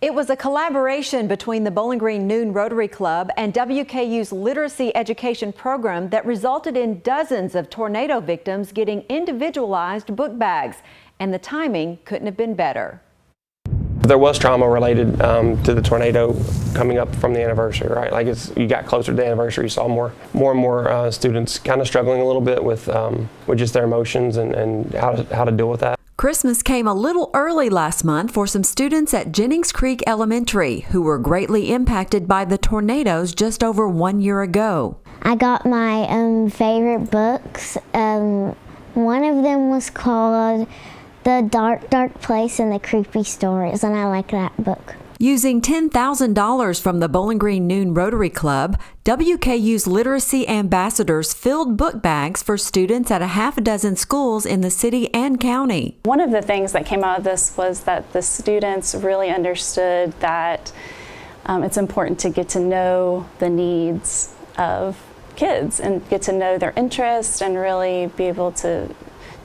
It was a collaboration between the Bowling Green Noon Rotary Club and WKU's literacy education program that resulted in dozens of tornado victims getting individualized book bags, and the timing couldn't have been better. There was trauma related to the tornado coming up from the anniversary, right? Like you got closer to the anniversary, you saw more and more students kind of struggling a little bit with just their emotions and how to deal with that. Christmas came a little early last month for some students at Jennings Creek Elementary who were greatly impacted by the tornadoes just over 1 year ago. I got my favorite books. One of them was called The Dark Place and the Creepy Stories, and I like that book. Using $10,000 from the Bowling Green Noon Rotary Club, WKU's literacy ambassadors filled book bags for students at a half a dozen schools in the city and county. One of the things that came out of this was that the students really understood that it's important to get to know the needs of kids and get to know their interests and really be able to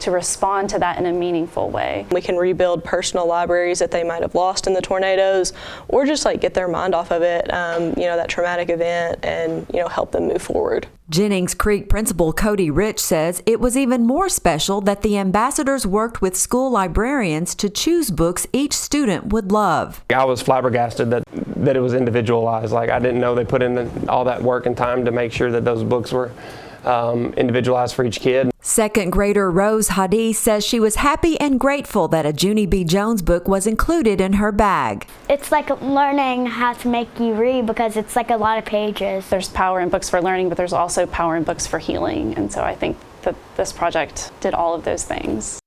respond to that in a meaningful way. We can rebuild personal libraries that they might have lost in the tornadoes, or just like get their mind off of it, that traumatic event, and help them move forward. Jennings Creek Principal Cody Rich says it was even more special that the ambassadors worked with school librarians to choose books each student would love. I was flabbergasted that it was individualized. Like I didn't know they put in all that work and time to make sure that those books were individualized for each kid. Second grader Rose Hadi says she was happy and grateful that a Junie B. Jones book was included in her bag. It's like learning how to make you read because it's like a lot of pages. There's power in books for learning, but there's also power in books for healing. And so I think that this project did all of those things.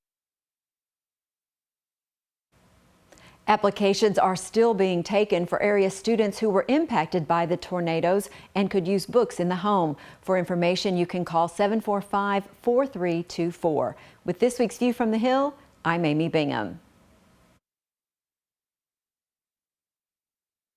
Applications are still being taken for area students who were impacted by the tornadoes and could use books in the home. For information, you can call 745-4324. With this week's View from the Hill, I'm Amy Bingham.